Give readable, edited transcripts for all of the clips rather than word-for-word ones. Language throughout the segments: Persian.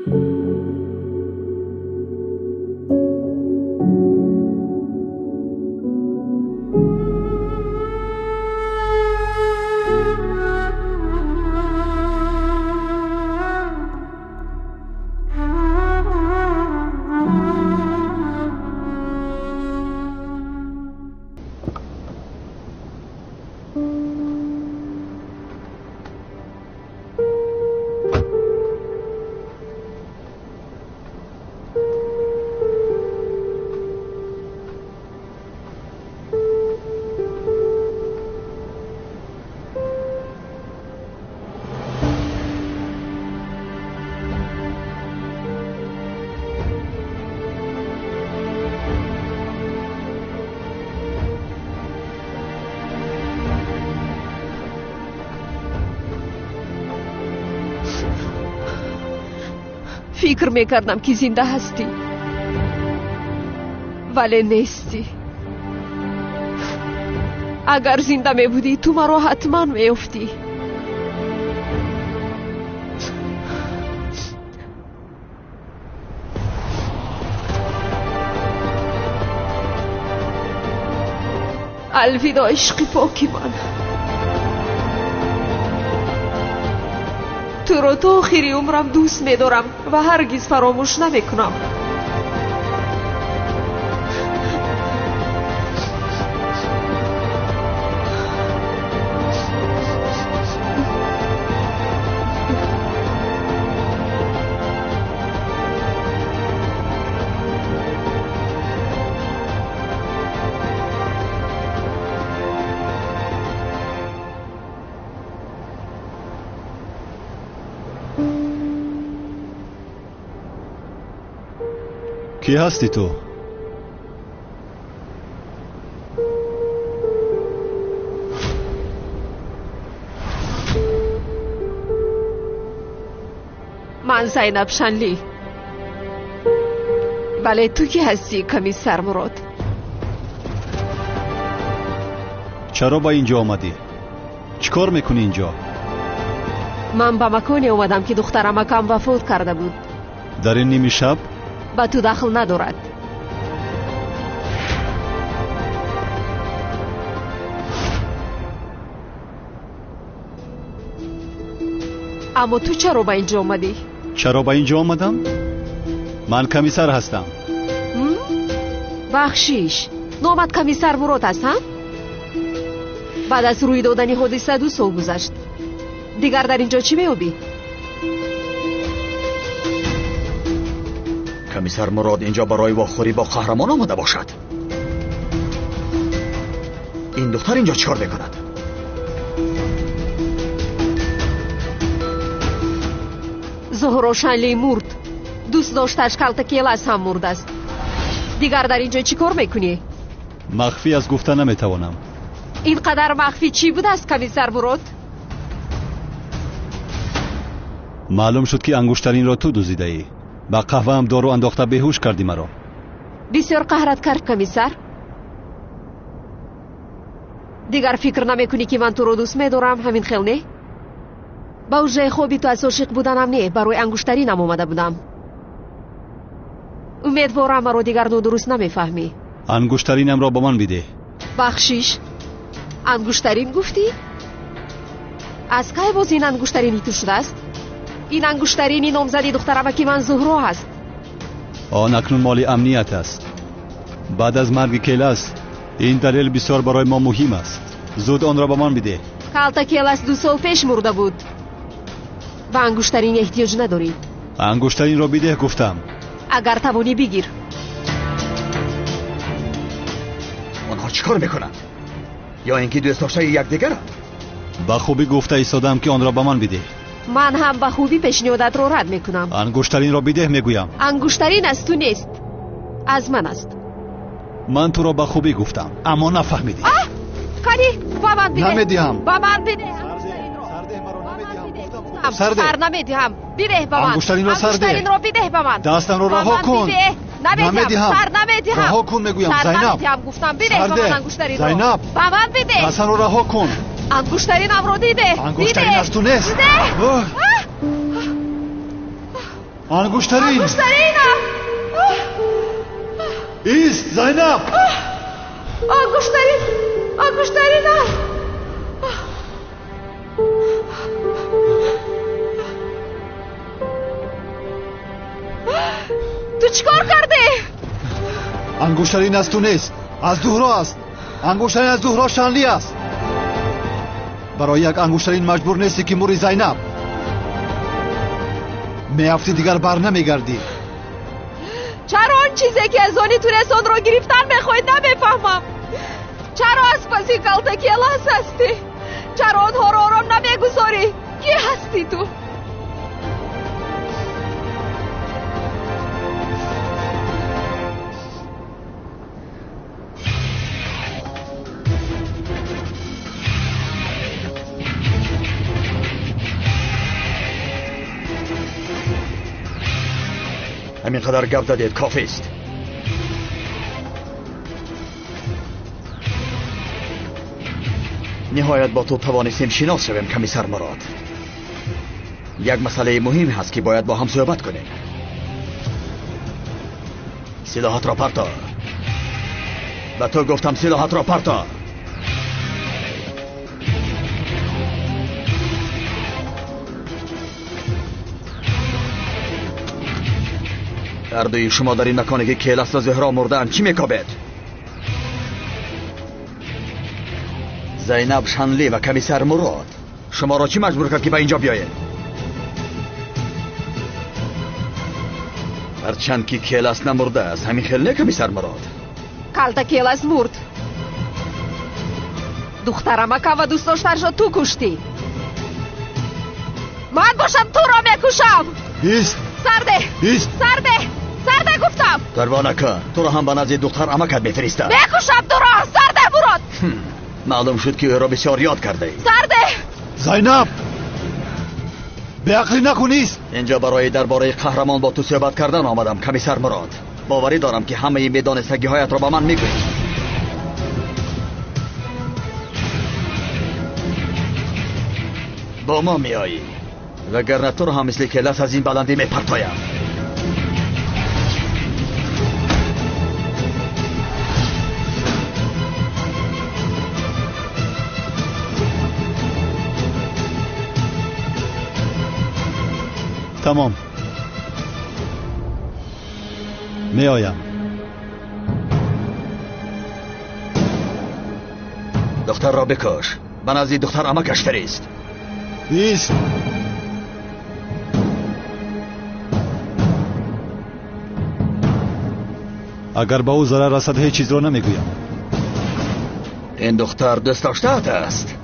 فکر میکردم که زنده هستی ولی نیستی. اگر زنده می بودی تو مرا حتما میافتی. الوداع عشق پاکی من. تو رو تا آخری عمرم دوست می‌دارم و هرگز فراموش نمی‌کنم. کی هستی تو؟ من زینب شنلی. بله تو کی هستی کمیسر مراد؟ چرا با اینجا آمدی؟ چیکار میکنی اینجا؟ من به مکانی اومدم که دخترم کم وفات کرده بود. در این نیمه شب؟ به تو دخل ندارد. اما تو چرا به اینجا آمدی؟ چرا به اینجا آمدم؟ من کمیسر هستم. بخشیش نامت کمیسر مراد هستم؟ بعد از روی دادن حادثه 2 سال گذشت. دیگر در اینجا چی میابی؟ کمیسر مراد اینجا برای واخوری با قهرمان آمده باشد. این دختر اینجا چیکار میکند؟ زهرا شنلی مرد. دوست داشتش کلتکیل از هم مرد است. دیگر در اینجا چی کار میکنی؟ مخفی از گفتن نمیتوانم. اینقدر مخفی چی بود است کمیسر مراد؟ معلوم شد که انگشترین را تو دزدیده ای. با قهوه هم دارو انداخته بیهوش کردی مرا. بسیار قهرت کرد کمیسر. دیگر فکر نمیکنی که من تو رو دوست میدارم؟ همین خیل نه؟ با وجه خوبی تو از عاشق بودنم نه، برای انگشترینم اومده بودم. امیدوارم مرا دیگر درست نمیفهمی. انگشترینم را با من بده. بخشیش انگشترین گفتی؟ از که باز این انگشترینی تو شده است؟ این انگشترینی نامزدی دخترم که من زهرا هست. آن اکنون مال امنیت است. بعد از مرگ کیلاس این دلیل بسیار برای ما مهم است. زود آن را به من بده. کالتا کیلاس 2 سال پیش مرده بود. به انگشترین احتیاج نداری. انگشترین را بده گفتم. اگر توانی بگیر. آنها چیکار میکنند؟ یا اینکه دوست داشته یکدیگرند؟ با خوبی گفته ایستادم که آن را به من بده. من هم به خوبی پیشنهادت را رد میکنم. انگشترین را بده میگویم. انگشترین از تو نیست، از من است. من تو را به خوبی گفتم اما نفهمیدی. کاری با من بده. نمیدیم. با من بده. سر نمیدیم. بده با من. انگشترین را سر ده. انگشترین را بده با من. دستم را رها کن. نمیدیم. سر نمیدیم. رها کن میگویم. زینب. گفتم بده با من انگشترین را. زینب. با من بده. دستم را رها کن. انگشترین را دیده. انگشترین از تو نیست. انگشترین انگشترینم. ایست زینب. انگشترینم. تو چیکار کردی؟ انگشترین از تو نیست، از زهرا است. انگشترین از زهرا شانلی است. برای یک انگشترین مجبور نیستی که موری زینب. میافتی دیگر بر نمیگردی. چرا آن چیزی که از آنی تونست آن را گرفتن میخوای نمیفهمم. چرا از پسی کلتکی الاس هستی؟ چرا آنها را آرام نمیگذاری؟ کی هستی تو؟ همین قدر گپ زدید کافی است. نهایت با تو توانستیم شناس شویم کمیسر مراد. یک مسئله مهم هست که باید با هم صحبت کنیم. سلاحات را پرتار. به تو گفتم سلاحات را پرتار. هر دوی شما در این مکانی که کیلس و زهرا مردن چی میکابید؟ زینب شانلی و کمیسر مراد شما را چی مجبور کرد که به اینجا بیایید؟ هرچند که کیلس نمرده است همین خیلی نه کمیسر مراد. کلتا کیلس مرد. دخترم اکا و دوست داشترش را تو کشتی. من باشم تو را میکشم. ایست. سرده. ایست. سرده گفتم. پروانکا تو را هم به نزد دختر امکت میفرستم. میکشم تو را. سرده مراد. معلوم شد که او را بسیار یاد کرده ای. سرده. زینب بیعقلی نکنیست. اینجا برای درباره قهرمان با تو صحبت کردن آمدم کمیسر مراد. باوری دارم که همه این میدانستگی هایت را با من میگویی. با ما میایی وگرنه تو را هم مثل کیلس از این بلندی میپرتایم. تمام می آیم. دختر را بکش. به نزد دختر امکش فرست. ایست. اگر با او ضرر رسد هیچ چیز را نمیگویم. این دختر دوست داشته‌ات است.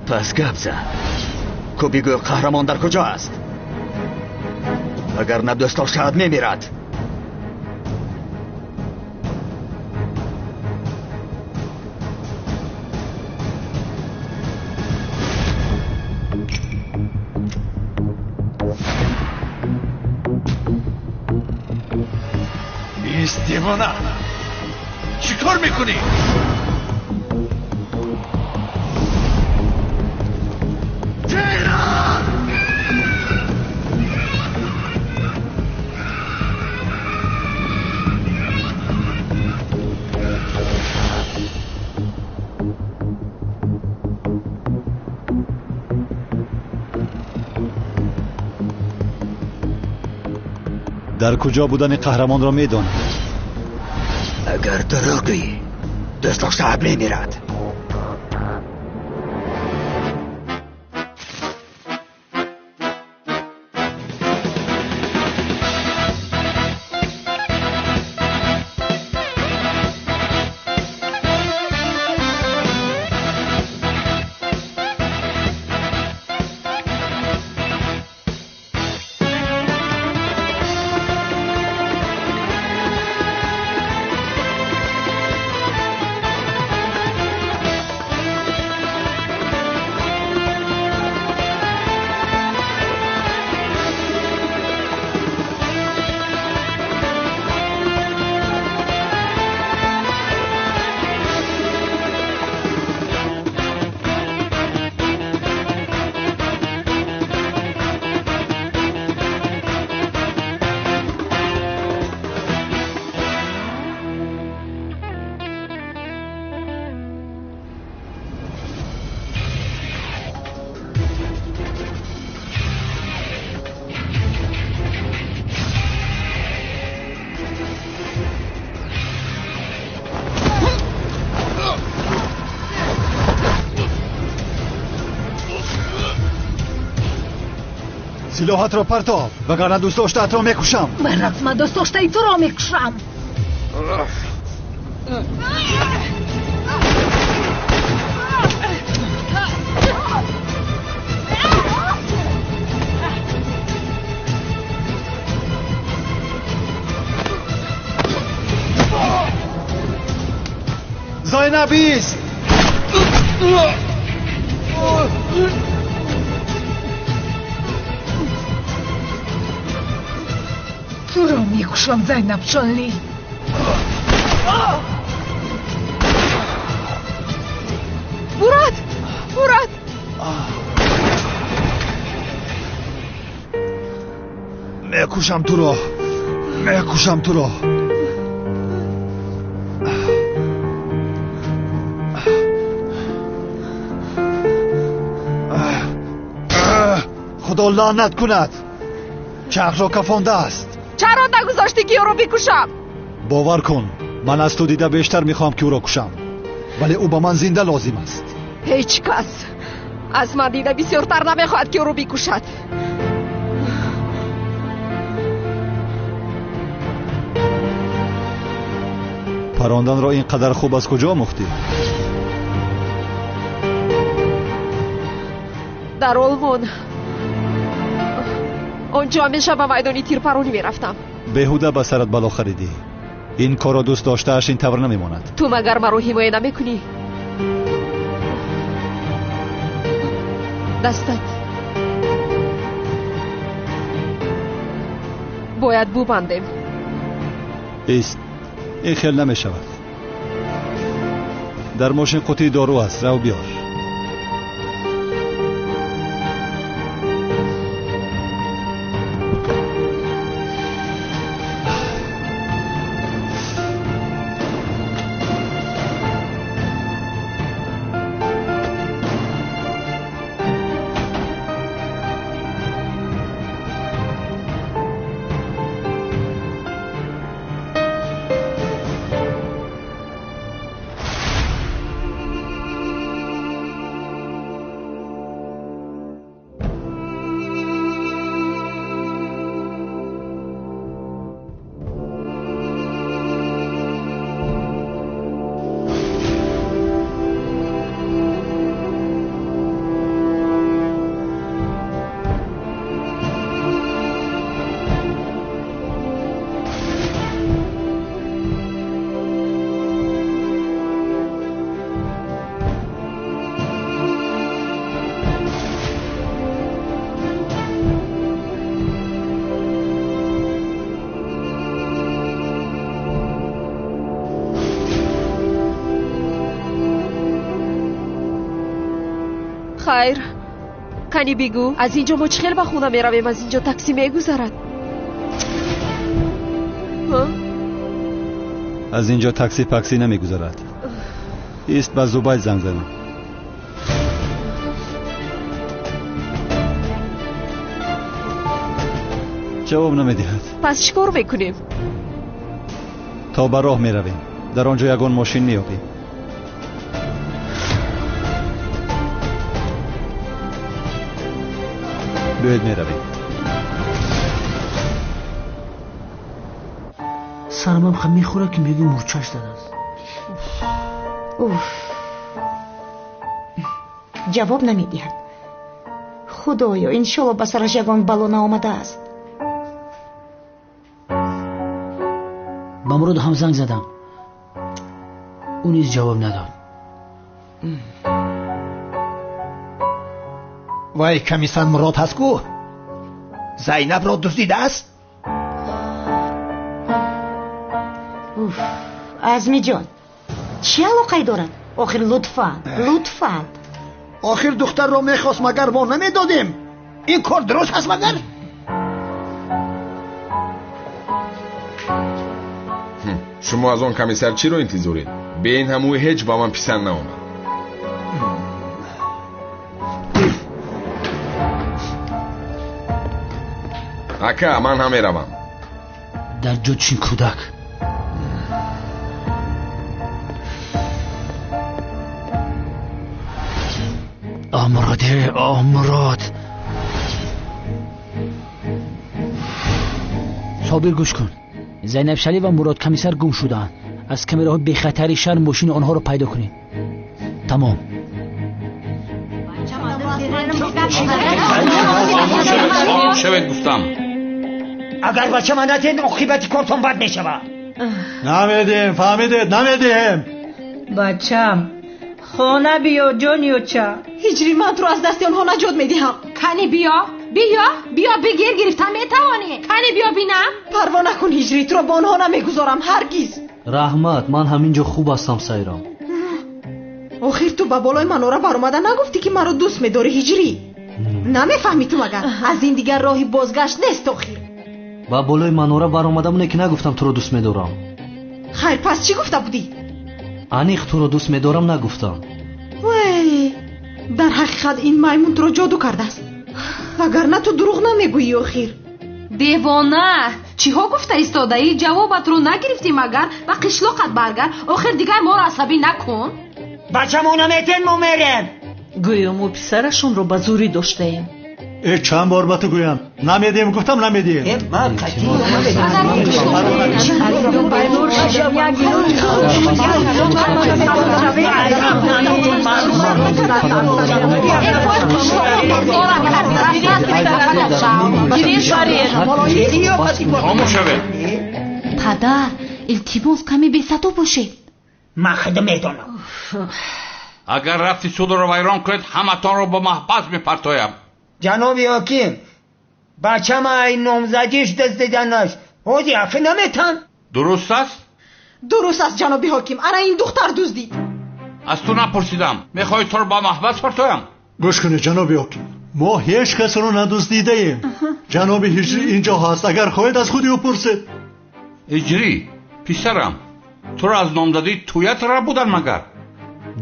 پس گپ زن. کو بگو قهرمان در کجا است؟ اگر نه دوست داشته‌ات میمیرد. ایست دیوانه. چی کار میکنی؟ در کجا بودن قهرمان را میدانم. اگر دروغی دوست داشته‌ات میمیرد. سلاحت را پرتاب وگرنه دوست داشته‌ات را میکشم. من رسما دوست داشته تو را میکشم. زینب ایست. تو را میکشم زینب شانلی. مراد میکشم تو را. خدا لعنت کند. چرخ را کفانده است. چرا نگذاشتی که او رو بکشم؟ باور کن من از تو دیده بیشتر میخوام که او را کشم، ولی او به من زنده لازم است. هیچ کس از من دیده بسیارتر نمیخواهد که او رو بکشد. پراندن را اینقدر خوب از کجا آموختی؟ در آلمان. آنجا همیشه به میدانی تیرپرانی میرفتم. بهوده به سرت بلا خریدی. این کار را دوست داشته‌اش این طور نمیماند. تو مگر مرا حمایه نمیکنی؟ دستت باید ببندیم. ایست. این خیل نمی شود. در ماشین قطعی دارو است. رو بیار. خیر کنی بگو از اینجا ما چخیل به خونه میرویم؟ از اینجا تاکسی میگذرد؟ از اینجا تاکسی پاکسی نمیگذرد. ایست به زبید زنگ زنم. جواب نمیدهد. پس چیکار میکنیم؟ تا به راه میرویم. در آنجا یگان ماشین میابیم. بیاید میرویم. سرمم خم میخوره که میگه مورچش داده است. جواب نمیدهد. خدایا انشالله به سرش یگان بلا نآمده است. با مراد هم زنگ زدم، او نیز جواب نداد. وای کمیسر مراد هست کو؟ زینب را دزدیده است؟ عزمی جان چه علاقه دارد؟ آخر لطفا آخر دختر را میخواست مگر ما نمیدادیم؟ این کار درست هست مگر؟ شما از آن کمیسر چی رو انتظارید؟ به این هموی هیچ با من پسند نآمد. اکا من هم میروم. در جوچین کودک مراد صابر گوش کن. زینب شلی و مراد کمیسر گم شدن. از کامراهای بی خطری شهر ماشین آنها رو پیدا کنید. تمام. شوید گفتم. اگر بچه من ندید عاقبت کارتون بد میشود. نمیدیم فهمیدید نمیدیم. بچم خانه بیا جانیو چه هجری من تو از دست اونها نجات میدیم. کنی بیا بگیر گرفتن میتوانی. کنی بیا بینم. پروا نکن هجری، تو رو با اونها نمیگذارم هرگز. رحمت من همینجا خوب هستم سایرام. آخر تو با بالای منورا بر اومده نگفتی که مرا دوست میداری هجری؟ نمیفهمی تو مگر از این دیگر راهی بازگشت نیست آخر. با بالای منورا بر اومدم که نگفتم تو رو دوست میدارم. خیر پس چی گفته بودی؟ انیخ تو رو دوست میدارم نگفتم. وای در حقیقت این میمون تو رو جادو کرده است. اگر نه تو دروغ نمیگویی آخر. دیوانه چی ها گفته ایستاده ای؟ جوابت رو نگرفتی مگر؟ و قشلاقت برگر. آخر دیگر ما رو عصبی نکن. بچه ما نمیتین ما میریم. گویم و پسرشون رو بزوری داشته ایم. چند بار با تو گویم نمیدیم گفتم نمیدیم. پدر التماس کمی بی صدا باشید. من خودم میدونم. اگر رفتی سود رو ویران کنید همتان رو با محبس میپرتایم. جنابی حکیم بچه ما این نامزدیش دست دیدنش هودی اخی نمیتن. درست است؟ درست است جنابی حکیم. انا این دختر دزدید. از تو نپرسیدم میخوای تو رو با محبس پرتایم؟ گوش کنید جنابی حکیم، ما هیچ کس رو ندزدیده ایم. جناب هجری اینجا هست، اگر خواهید از خودی بپرسید. هجری پسرم تو رو از نامزدی تویت را بودن مگر؟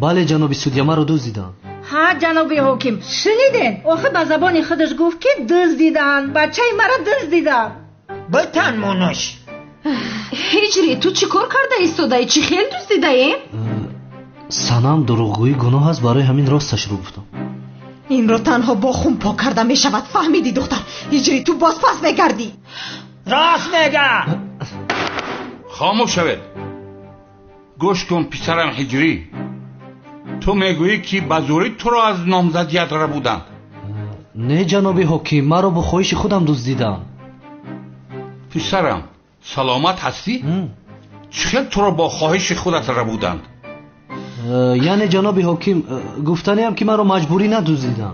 بله جناب سودیا ما رو دزدیدن. ها جنابی حکیم شنیدین؟ آخه به زبان خودش گفت که دزدیدن. بچه مرا دزدیدن. بتن مونش. هجری تو چی کار کرده ایستاده؟ چی خیلی دزدیده این؟ سنم دروغگویی گناه است، برای همین راستش رو گفتم. این رو تنها با خون پاک کرده می شود. فهمیدی دختر؟ هجری تو باز پس میگردی. راست میگه. خاموش شوید. گوش کن پسرم هجری، تو میگویی که بزوری تو رو از نامزدیت را بودن. نه جناب حکیم ما رو با خواهش خودم دزدیدن. پسرم سلامت هستی؟ چخیل تو رو با خواهش خودت را بودن؟ یعنی جناب حکیم گفتنی هم که ما رو مجبوری ندزدیدن.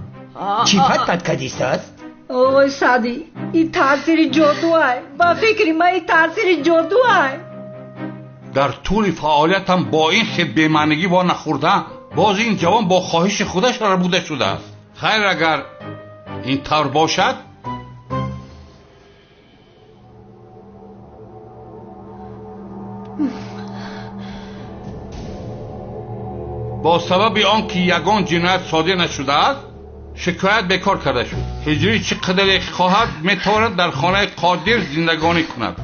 چی فتت کدیست است؟ اوه سادی این تاثیر جادو های. با فکری ما این تاثیر جادو های. در طول فعالیتم با این خیلی بیمعنیگی با نخوردم، باز این جوان با خواهش خودش را بوده شده است. خیر اگر این طور باشد با سبب آنکه یگان جنایت صادر نشده است شکایت بیکار کرده شد. هجری چقدر خواهد میتواند در خانه قادر زندگانی کند.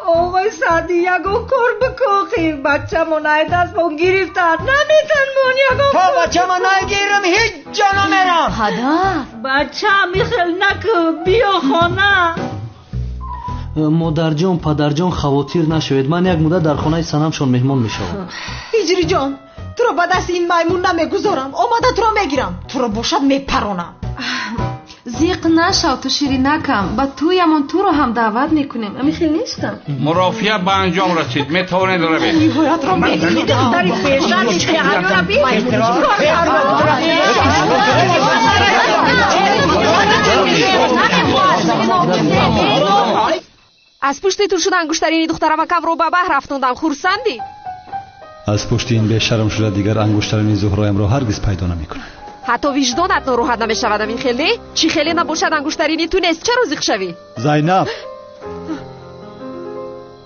آقای سعدی یگان کار بکاخی. بچه منای دست بون گرفتن نمیتن بون یگان تا بچه منای گیرم هیچ جا نمیرم. پدر بچه میخل نکو بیا خانه. مادر جان پدر جان خواتیر نشوید، من یک مدت در خانه سنمشان مهمان میشوم. هجری جان تو رو با دست این میمون نمیگذارم. آمده تو رو میگیرم، تو رو باشد میپرونم. زیق نشو تو شیری نکم. با تویمون تو رو هم دعوت میکنیم. امی خیلی نیستم. مرافعه به انجام رسید، میتوانید روید. نهایت رو میگیرم. دختری پیشن که هر بی از پشت تو شد انگشترین دخترم و کم رو به بحر رفتوندم. خورسندی؟ از پشت این بیشرم شده دیگر انگشترین زهرایم را هرگز پیدا نمیکنه. حتی وجدانت ناراحت نمیشود این خیلی؟ چی خیلی نباشد انگشترینی تو نیست؟ چه روزی شوی؟ زینب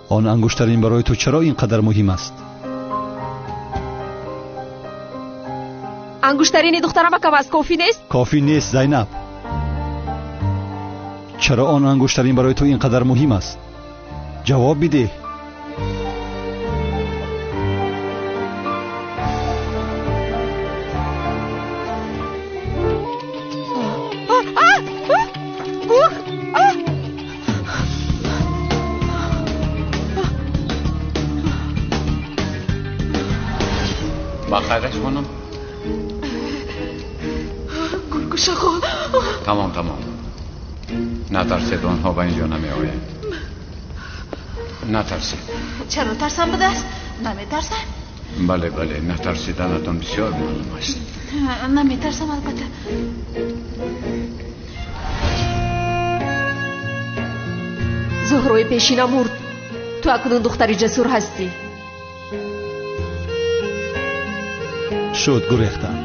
آن انگشترین برای تو چرا اینقدر مهم است؟ انگشترین دخترم کم از کافی نیست؟ کافی نیست زینب. چرا آن انگشترین برای تو اینقدر مهم است؟ جواب بده. باشه خب. تمام نترسید، آنها به اینجا نمی آید. نترسید. چرا ترسم به دست؟ نمی ترسم؟ بله نترسیدنتان بسیار معلوم است. نمی ترسم البته. زهرای پیشینه مرد. تو اکنون دختری جسور هستی. شد گریختند.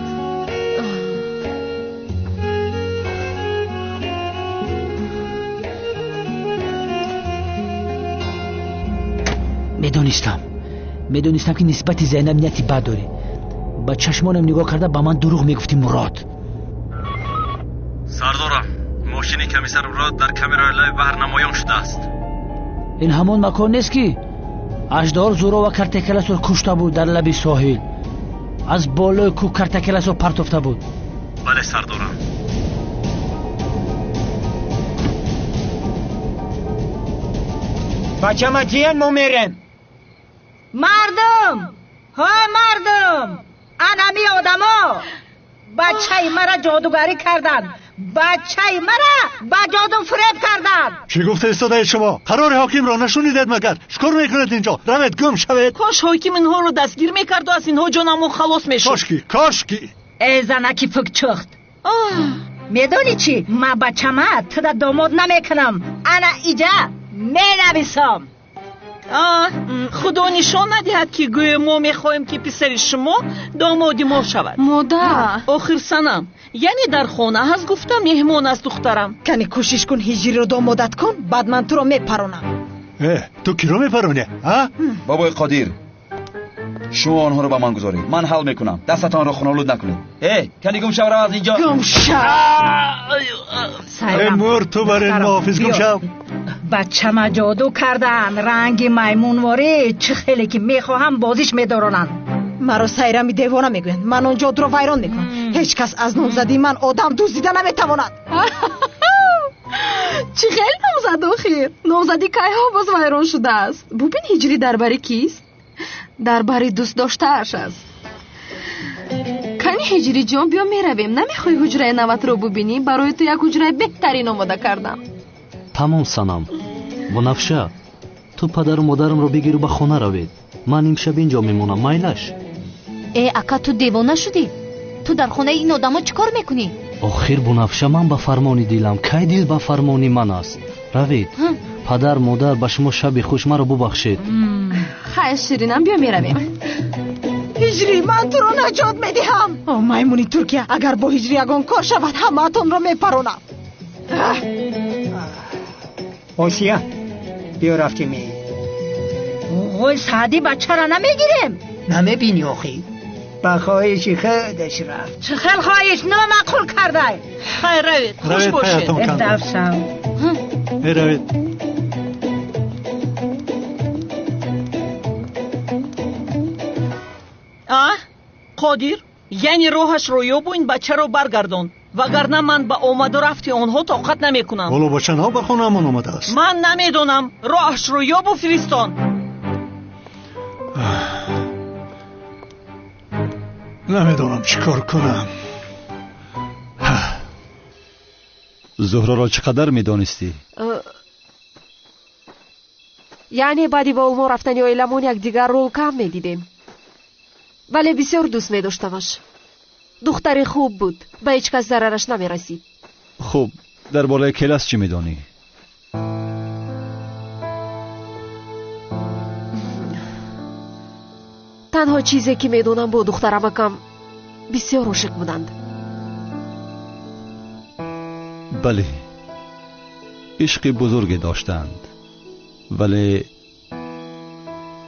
میدونستم که نسبت زینب نیتی بد داری. با چشمانم نگاه کرده با من دروغ میگفتی مراد. سردارم، ماشین کمیسر مراد در کامرای لایو بهر نمایان شده است. این همون مکان نیست که اژدها زورا و کرتکلس رو کشته بود در لب ساحل. از بالای کوه کرتکلس رو پرتفته بود. بله سردارم. بچه ما جیان ما میرم. مردم انمی آدما بچه مرا جادوگری کردن، بچه مرا با جادو فریب کردن. چی گفته استاده شما؟ قرار حاکم را نشونیدید مگر؟ چیکار میکنید اینجا؟ روید گم شوید. کاش حاکم اینها رو دستگیر میکرد و از اینها جانمون خلاص میشد. کاشکی ای زنکی فکچخت. میدونی چی؟ من بچه‌مه تدا داماد نمیکنم. انا ایجا مینویسم. خدا نشان ندهد که گویا ما میخوایم که پسر شما دامادی ما شود. مادر آخر سنم، یعنی در خانه هست گفتم مهمان از دخترم. کنی کوشش کن هجری رو دامادت کن، بعد من تو رو میپرونم. تو کی رو میپرونه؟ بابای قادر، شما آنها رو با من گذارید، من حل میکنم. دستتان رو خونالود نکنید. کنی گم شو از اینجا. گم شو. مور تو برای محافظ گم شو. بچه ما جادو کردن، رنگ میمونواری، چه خیلی که میخواهم بازیش میدارونن. مرا سیرمی دیوانه میگوین، من اون جادو رو ویران میکنم. هیچ کس از نامزدی من آدم دزدیده نمیتواند. چی خیلی نامزد آخر. نامزدی که ها باز ویران شده است. ببین هجری درباره کیست؟ درباره دوست داشته اش است. کنی هجری جان بیا میرویم. نمیخوای حجره نوت رو ببینی؟ برای تو یک حجره بهترین آماده کردم. تمام سنم. بنفشه تو پدر و مادرم رو بگیر و به خانه روید. من امشب اینجا میمونم. مایلش. اکا تو دیوانه شدی؟ تو در خانه این آدما چیکار میکنی؟ آخر بنفشه من به فرمانی دیلم. کی دیل به فرمانی من است. روید. پدر مادر به شما شب خوش مرا ببخشید. خیلی شیرینم بیا میرویم. هجری من تو رو نجات میدهم. میمونی ترکیه، اگر با هجری اگان کار شود همه تون رو میپرونم. آسیا بیا رفتیم. اوی سعدی بچه را نمیگیریم. نمیبینی آخی؟ با خواهشی خودش رفت. چه خیل خواهش نامعقول کرده. خیر روید، خوش باشید. افتفشم روید. قادر، یعنی روحش رو یابو این بچه رو برگردون، وگرنه من با آمد و رفتی آنها طاقت نمیکنم. حالا بچه ها به خونه من آمده است. من نمیدونم. روحش رو یابو فرستان. نمیدونم چی کار کنم. زهره را چقدر میدانستی؟ یعنی بعدی با ما رفتن یا ایلمون یک دیگر رو کم میدیدیم، ولی بسیار دوست میداشتمش. دختری خوب بود، به هیچ کس ضررش نمیرسید. خوب، در بالای کلاس چی میدانی؟ تنها چیزی که میدونم با دخترم کم بسیار عاشق بودند. بله، عشق بزرگی داشتند، ولی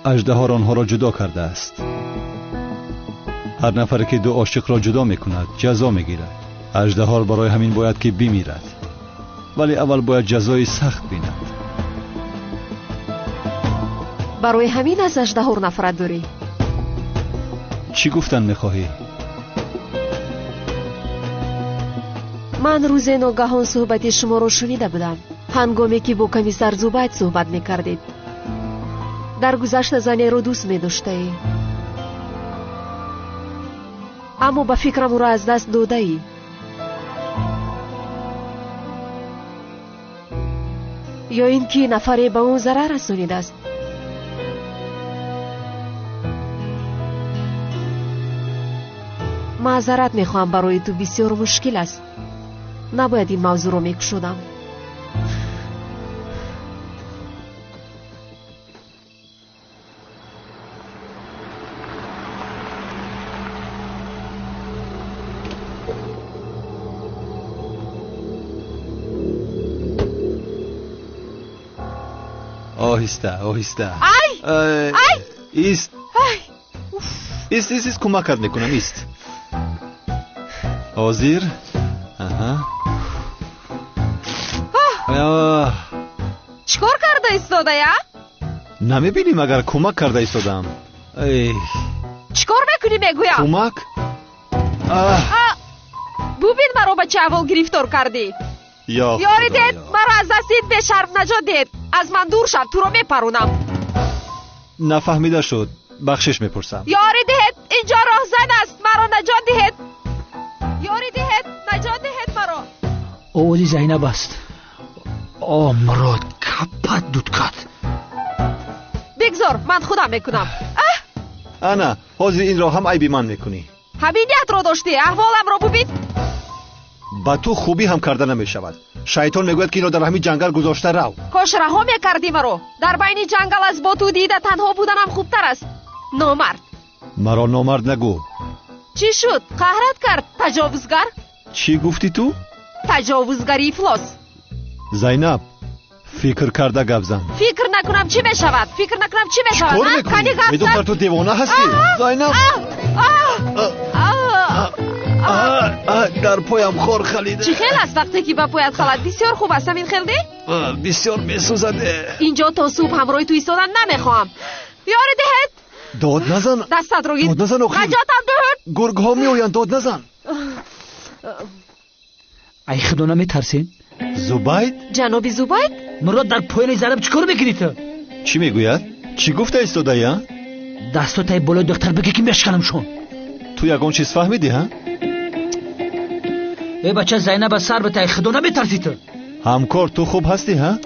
اژدها آنها را جدا کرده است. هر نفر که دو عاشق را جدا میکند جزا میگیرد. اژدها برای همین باید که بمیرد، ولی اول باید جزای سخت بیند. برای همین از اژدها نفرت داری؟ چی گفتن میخواهی؟ من روز ناگهان صحبت شما رو شنیده بودم، هنگامی که با کمیسر زوبید صحبت میکردید. در گذشته زنی رو دوست میداشته، اما به فکرم او را از دست داده ای. یا اینکه نفری به اون ضرر رسونیده است. معذرت میخواهم، برای تو بسیار مشکل است. نباید این موضوع رو میکشودم. آهسته. ای ایست. ایست کمکت میکنم. ایست. حاضر؟ چیکار کرده ایستاده یا؟ نمیبینی مگر کمک کرده ایستادم. چیکار میکنی میگویم؟ کمک؟ ببین مرا به چه اول گرفتار کردی. یاری دید مرا از دستید به شرم نجات دید. از من دور شد، تو رو میپرونم. نفهمیده شد، بخشش میپرسم. یاری دید اینجا راه زن است، مرا نجات دید. یاری دید نجات دید مرا. اولی زینب است. مراد کپت دود کت. بگذار من خودم میکنم. انا حاضر این را هم عیبی من میکنی. همین نیت رو داشتی، احوالم رو ببین. با تو خوبی هم کرده نمیشود. شیطان میگوید که اینو در همین جنگل گذاشته رو. کاش رها میکردی مرا. در بین جنگل از با تو دیده تنها بودنم خوبتر است. نامرد. مرا نامرد نگو. چی شد؟ قهرت کرد تجاوزگر؟ چی گفتی تو؟ تجاوزگری افلاس. زینب فکر کرده گپ زن. فکر نکنم چی بشود. چطور میکنی؟ میدونم تو دیوانه هستی. زینب در پایم خور خلیده. چی خیل است وقتی که به پایت خلد؟ بسیار خوب است همین خیلده؟ بسیار میسوزده. اینجا تا صبح همراه تو ایستادن نمیخوام. یاری دهد. داد نزن. دستت رو گیر. داد نزن اخیر. نجاتم دهد. گرگ ها میآیند، داد نزن. ای خدا نمیترسین؟ زبید؟ جناب زبید؟ مراد در پایین زینب چیکار میکنی تو؟ چی میگوید؟ چی گفته ایستاده یا؟ دستاتای بالای دختر بگی که میشکنم شون. تو یگان چیز فهمیدی ها؟ ای بچه زینب از سر بتای خدا نمیترسی تو؟ همکار تو خوب هستی ها؟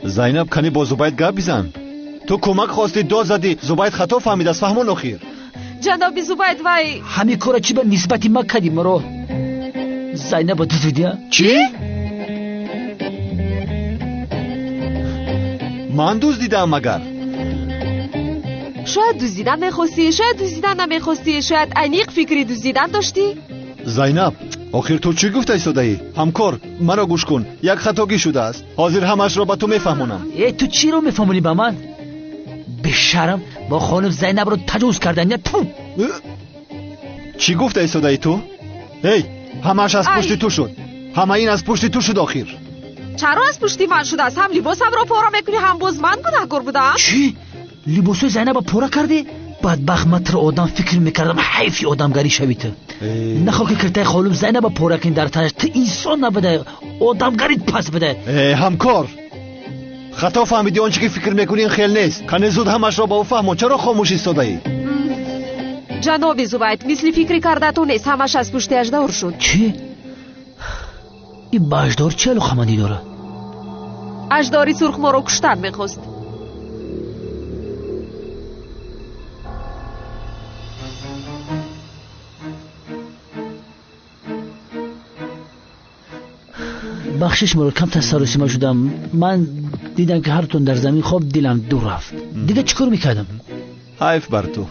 زینب کنی با زبید گپ بزن. تو کمک خواستی، داد زدی، زبید خطا فهمید است. فهمون اخیر جناب زبید وای همین کارا چی به نسبتی ما کردی مرا؟ زینب دزدیدی؟ چی؟ من دزدیدم مگر؟ شاید دزدیدن میخواستی، شاید دزدیدن نمیخواستی، شاید انیق فکری دزدیدن داشتی. زینب آخر تو چی گفته ایستاده ای؟ همکار مرا گوش کن، یک خطاگی شده است. حاضر همش را به تو میفهمونم. تو چی رو میفهمونی به من؟ به شرم با خانم زینب رو تجاوز کردن یا تو؟ چی گفته ایستاده ای تو؟ همش از پشت تو شد. همه این از پشت تو شد آخر. چرا از پشتی من شده است؟ هم لباسم را پاره میکنی، هم باز من گناهکار بودم. چی؟ لباسوی زینب پاره کردی؟ بدبخت متر آدم فکر میکردم حیفی آدمگری شوی تو. نخواه که کرته خانم زینب پاره کن در تنش. تو انسان نبوده، آدمگریت پس بده. همکار خطا فهمیدی، آنچه که فکر میکنی این خیل نیست. کنه زود همش را با او فهمون. چرا خاموش ایستاده ای؟ جناب زبید مثل فکری کرده تو نیست، همش از پشت اژدهار شد. چی؟ این با اژدهار چه علاقه‌مندی داره؟ اژدهاری سرخ ما رو کشتن میخواست. بخشش مرا کم تصرفی ما شدم. من دیدم که هر تون در زمین خواب دلم دور رفت. دیگه چیکار میکردم؟ حیف بر تو.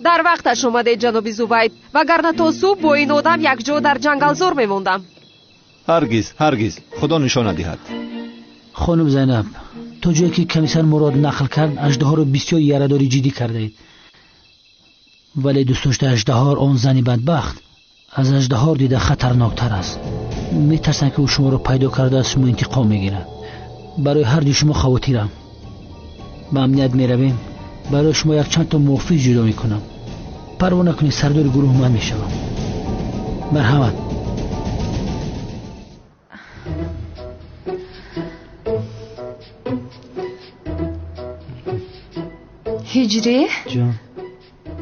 در وقتش اومده جناب زبید، وگرنه تا صبح با این آدم یک جا در جنگل زور میموندم. هرگز خدا نشان ندهد. خانم زینب تو جایی که کمیسر مراد نقل کرد اژدها رو بسیار یاره‌داری جدی کرده اید، ولی دوست داشته اژدها آن زنی بدبخت از اژدها دیده خطرناکتر است. میترسن که او شما رو پیدا کرده از شما انتقام میگیره. برای هر دو شما خواتیرم. به امنیت میرویم. برای شما یک چند تا محافظ جدا میکنم. پروا نکنید، سردار گروه من میشوم. مرحمت. هجری جان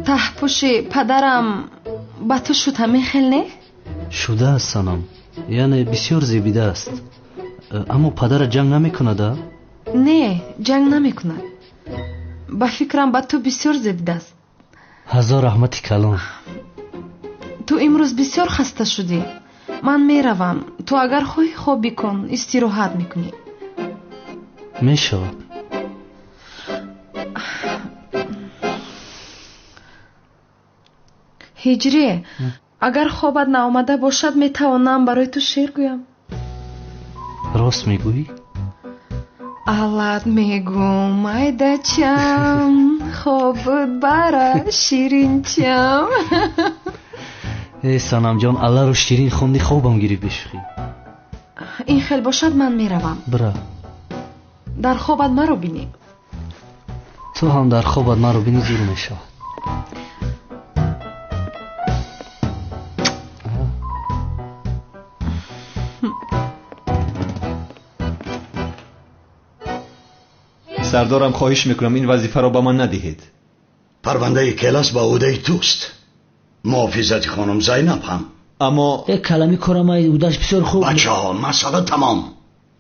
تحپوش پدرم با تو شده میخیل نه؟ شده است سنم. یعنی بسیار زیبیده است. اما پدر جنگ نمیکند؟ نه، جنگ نمیکند. با فکرم با تو بسیار زیبیده است. هزار رحمت کلام. تو امروز بسیار خسته شدی. من میروم. تو اگر خواهی خوابی کن، استراحت میکنی. میشود. هجری، اگر خوابت نآمده باشد میتوانم برای تو شعر گویم. راست میگویی؟ алат мегум айдачам хобуд бара ширинчам. ای سنم جان، الله رو شیرین خوندی، خوابم گیری بشخی. این خیل باشد من میروم. برا. در خوابت مرا بینی. تو هم در خوابت مرا بینی زور میشود. سردارم خواهش میکنم این وظیفه را به من ندهید. پرونده کلاس با عهده توست. محافظت خانم زینب هم. اما یک کلمی کارم اودش بسیار خوب. بچه ها مسئله تمام.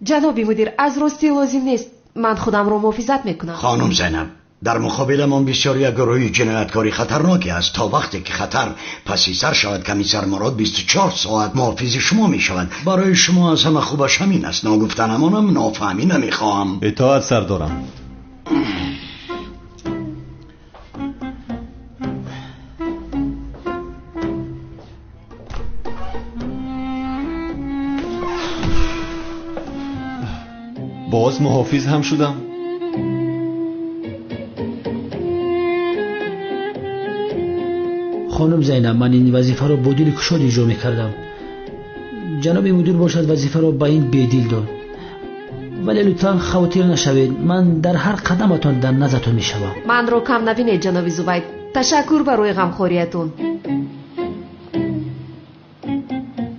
جنابی مدیر از راستی لازم نیست. من خودم رو محافظت میکنم. خانم زینب، در مقابل من بسیار یک گروه جنایتکاری خطرناکی است. تا وقتی که خطر پسی سر شود کمیسر مراد 24 ساعت محافظ شما میشود. برای شما از همه خوبش همین است. ناگفتنمانم نافهمی نمیخواهم. اطاعت سردارم. باز محافظ هم شدم. خانم زینب، من این وظیفه را با دل کشاد اجرا میکردم. جناب مدیر باشد وظیفه را با این بیدل داد. ولی لطفا خاطر نشوید، من در هر قدمتان در نظرتون میشوم. من رو کم نبینید جناب زبید. تشکر برای غمخوریتون.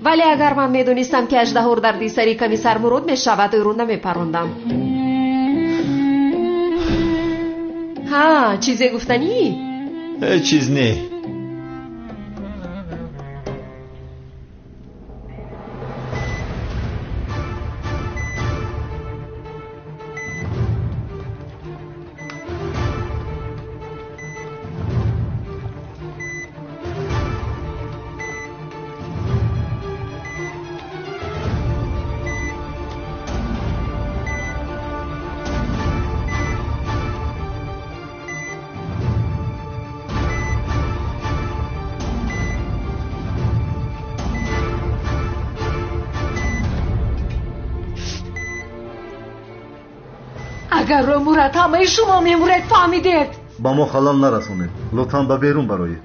ولی اگر من میدونستم که اژدها در دیسری کمیسر مراد میشود او رو نمیپروندم. ها، چیزی گفتنی؟ چیز نه. اگر رو مورد همه شما میمورد فهمیدید. با ما خلال نرسونید. لطفاً به بیرون برایید.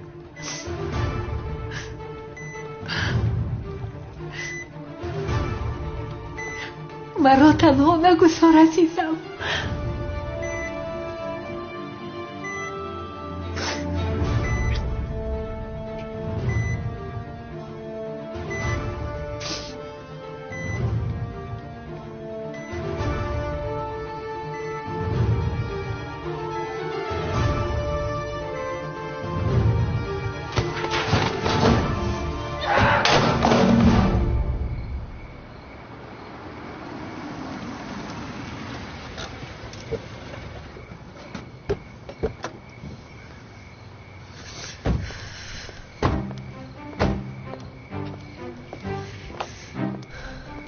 مرا تنها نگذار عزیزم.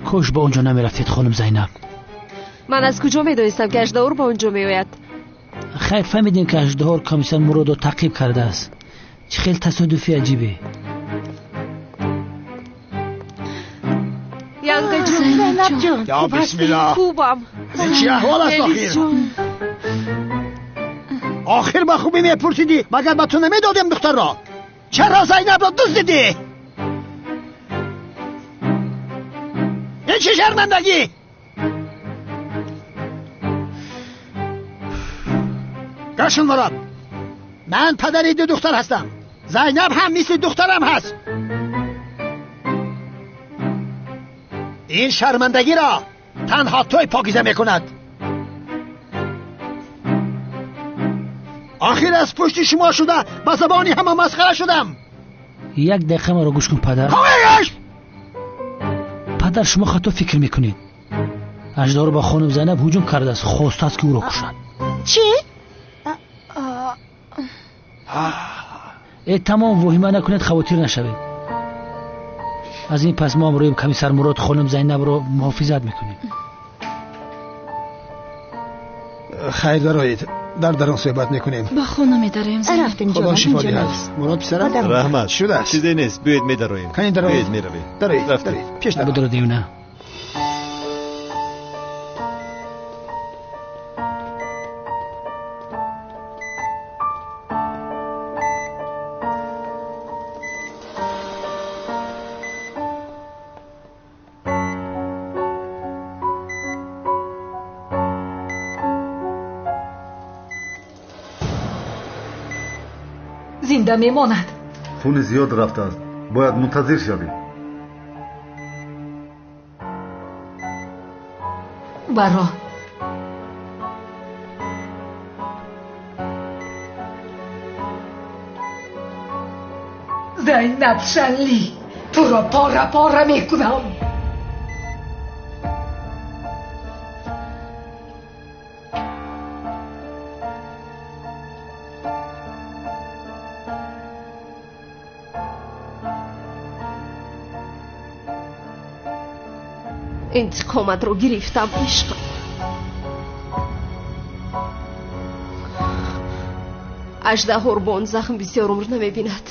کاش با اونجا نمیرفتید خانم زینب. من از کجا میدونستم که اژدها با اونجا میآید؟ خیر فهمیدیم که اژدها کمیسر مراد رو تعقیب کرده است. چه خیلی تصادفی عجیبه. یانگه جون، زینب جون، یا بسم الله. خوبم. چی احوال است آخر با خوبی میپرسیدی مگر با تو نمیدادیم دختر را؟ چرا زینب را دزدیدی؟ این چه شرمندگی؟ گرشون مراد، من پدری دو دختر هستم. زینب هم مثل دخترم هست. این شرمندگی را تنها توی پاکیزه میکند. آخر از پشت شما شده با زبانی همه مسخره شدم. یک دقیقه ما رو گوش کن پدر. برادر شما خطا فکر میکنید. اژدها با خانم زینب هجوم کرده است، خواسته است که او را کشد. چی؟ تمام وهمه نکنید، خواطر نشوید. از این پس ما هم روی کمیسر مراد خانم زینب را محافظت میکنیم. خیر دارید، در آن صحبت میکنیم. با خانم میداریم. رفتیم جوان. خدا شفا دهد. مراد پسرم رحمت شده است. چیزی نیست، بیاید میدرویم. کنید بیاید میرویم. دارید پیش در بدر دیونه. زنده میماند. خون زیاد رفته است، باید منتظر شویم. برا زینب شلی، تو را پاره میکنم. انتقامت رو گرفتم عشقم. اژدها با اون زخم بسیار عمر نمیبیند.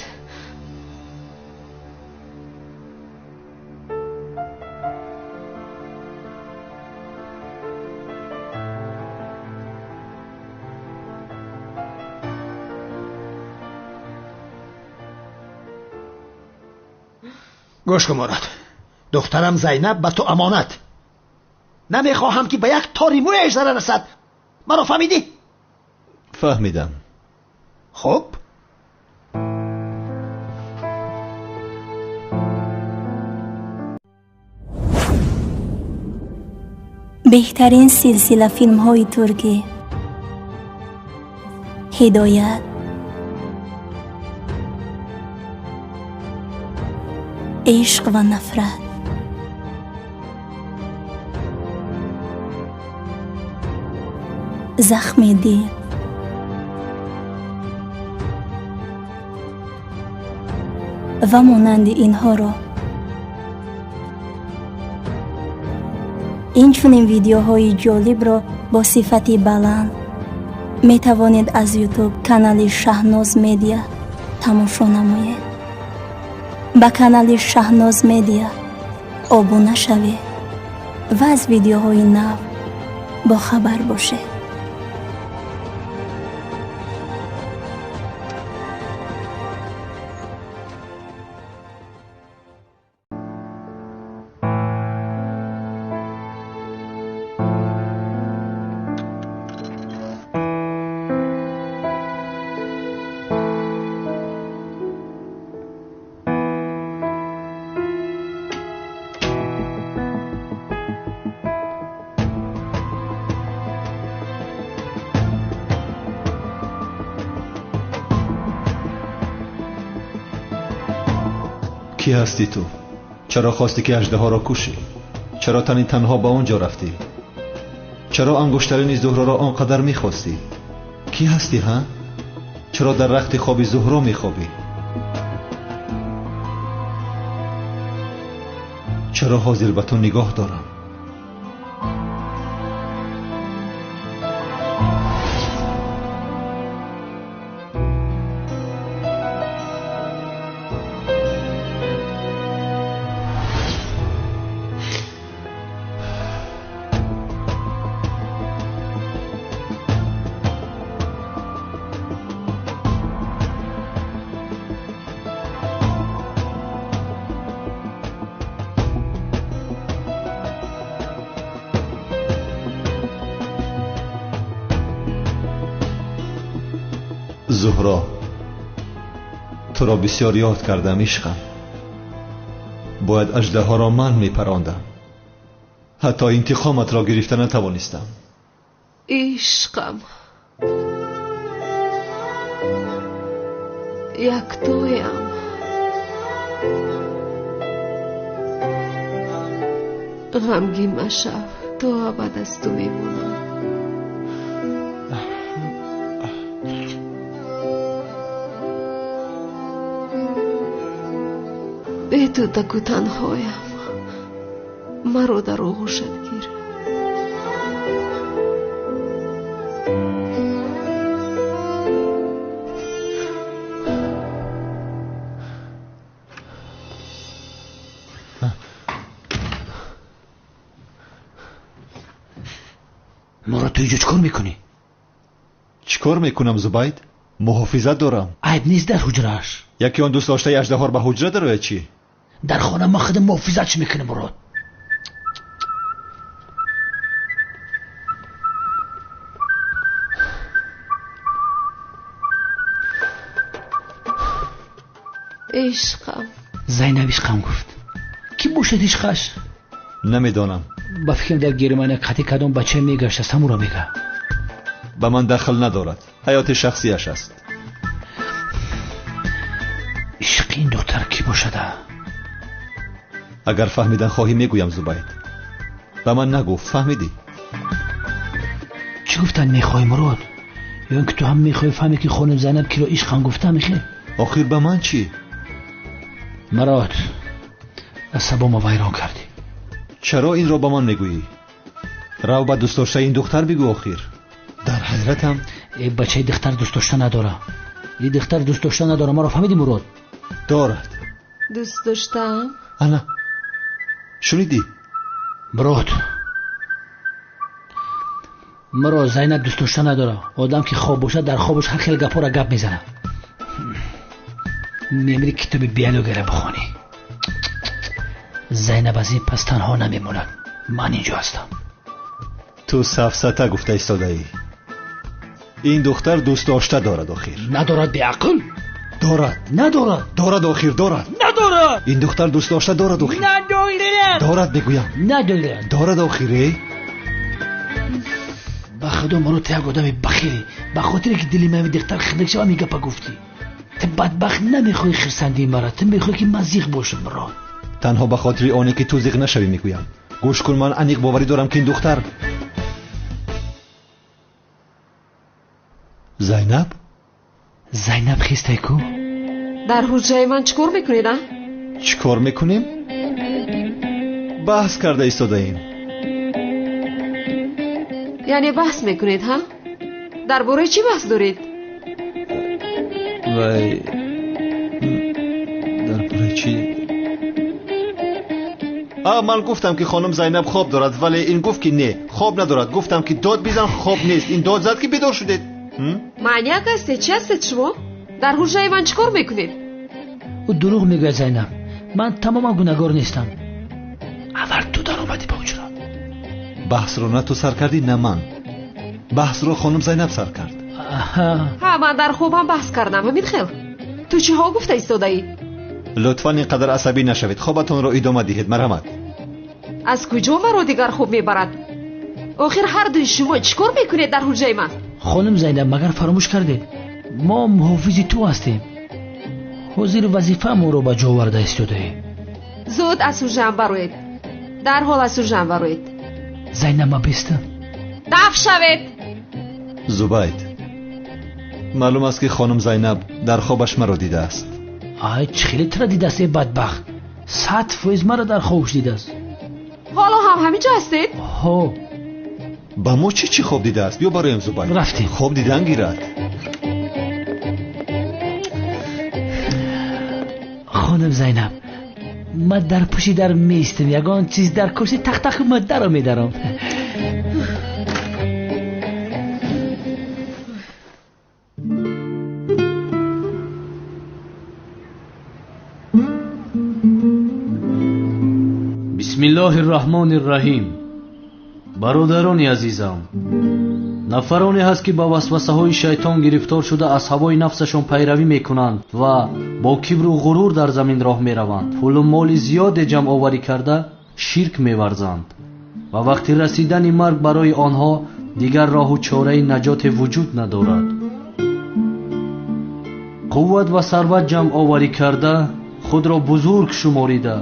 گوش کن مراد، دخترم زینب به تو امانت. نمیخواهم که به یک تاری مویش ضرر رسد. مرا فهمیدی؟ فهمیدم. خب بهترین سلسله فیلم های ترکی، هدایت، عشق و نفرت، زخم دل، و مانند اینها را این چنین ویدیوهای جالب را با صفت بلند می توانید از یوتیوب کانال شهناز مدیا تماشا نمایید. با کانال شهناز مدیا ابونه شوید و از ویدیوهای نو با خبر باشید. کی هستی تو؟ چرا خواستی که اژدها را کشی؟ چرا تنها به آنجا رفتی؟ چرا انگشترین زهرا را آنقدر میخواستی؟ کی هستی ها؟ چرا در رخت خواب زهرا میخوابی؟ چرا حاضر به تو نگاه دارم؟ زهرا، تو را بسیار یاد کردم عشقم. باید اژدها را من میپراندم. حتی انتقامت را گرفته نتوانستم. عشقم، یک تویم. غمگین مشو، تا ابد از تو میمونم. به تو تکو تنهایم، مرا در آغوشت گیر. مرا تو اینجا چکار میکنی؟ چکار میکنم زبید؟ محافظت دارم. عیب نیست در حجرهش. یکی آن دوست داشته اژدها به حجره داره چی؟ در خانه ما خودم محافظتش میکنه مراد. عشقم. زینب عشقم گفت. کی باشد عشقش؟ نمیدانم. با فکرم در گریمان قطعی کدام بچه میگشت همون را میگه. به من دخل ندارد، حیات شخصیش است. عشق این دختر کی باشده؟ اگر فهمیدن خواهی میگویم زبید. به من نگو، فهمیدی؟ چی گفتن میخوای مراد؟ یا اینکه تو هم میخوای فهمی که خانم زینب کی را عشقم گفته میخوای؟ آخر به من چی؟ مراد عصبا ما ویران کردی. چرا این را به من میگویی؟ رو به دوست داشته این دختر بگو. آخر در حیرتم. این بچه دختر دوست داشته نداره. این دختر دوست داشته نداره. ما را فهمیدی مراد؟ دارد. دوست داشتم؟ انا شنیدی؟ مرا زینب دوست داشته نداره. آدم که خواب باشه در خوابش هر خیلی گپا را گپ میزنه. میمیری کتاب بیالوگی را بخونی. زینب از این پس تنها نمیموند. من اینجا هستم. تو سفسطه گفته ایستاده ای. این دختر دوست داشته دارد. آخر ندارد به عقل؟ دارد. ندارد. دارد. آخر دارد. ندارد. این دختر دوست داشته دارد. آخر ندارد. دارد بگویم. ندارد. دارد. آخره با خدا مرا تو یک آدم بخیری. به خاطر که دلی من دختر خنک شوم این گپا گفتی. تو بدبخت نمیخوای خرسندی مرا. تو میخوای که من زیغ باشم مرا. تنها به خاطر آنی که تو زیغ نشوی میگویم. گوش کن، من انیق باوری دارم که این دختر زینب خیسته کو؟ در حجره من چکار میکنید؟ چکار میکنیم؟ بحث کرده ایستاده ایم. یعنی بحث میکنید ها؟ در باره چی بحث دارید؟ وای در باره چی؟ من گفتم که خانم زینب خواب دارد، ولی این گفت که نه خواب ندارد. گفتم که داد بیزن خواب نیست. این داد زد که بیدار شدید. معنیک هستید؟ چی هستید شما؟ در حجره من چکار میکنید؟ او دروغ میگه زینب. من تماما گناهگار نیستم. اول تو در اومدی به حجره. بحث رو نه تو سر کردی نه من. بحث رو خانم زینب سر کرد. من در خوابم بحث کردم. همین خیل. تو چی ها گفته ایستاده ای؟ لطفاً اینقدر عصبی نشوید. خوابتون رو ادامه دهید. مرحمت. از کجا مرا دیگر خوب میبرد؟ آخر هر دوی شما چیکار میکنید در حجره من؟ خانم زینب مگر فراموش کرده ما محافظ تو هستیم. حضور وظیفه ما رو به جا آورده ایستاده. زود از حجره بروید. در حال از حجره بروید. زینب ما بیسته. دفع شوید. زبید، معلوم است که خانم زینب در خوابش مرا دیده است. چه خیلی تر دیده است بدبخت. 100% مرا در خوابش دیده است. حالا هم همینجا هستید؟ ها. با ما چی خواب دیده است؟ بیا برایم زبید. رفتیم. خواب دیدن گیرد. خانم زینب، من در پشت در میستم. یگان چیز در کرسی تخت تخت مده را میدارم. بسم الله الرحمن الرحیم. برادران عزیزم، نفرانی هست که با وسوسه های شیطان گرفتار شده از هوای نفسشان پیروی میکنند و با کبر و غرور در زمین راه میروند. پول و مال زیاد جمع آوری کرده شرک میورزند و وقتی رسیدن مرگ برای آنها دیگر راه و چاره نجات وجود ندارد. قوت و ثروت جمع آوری کرده خود را بزرگ شماریده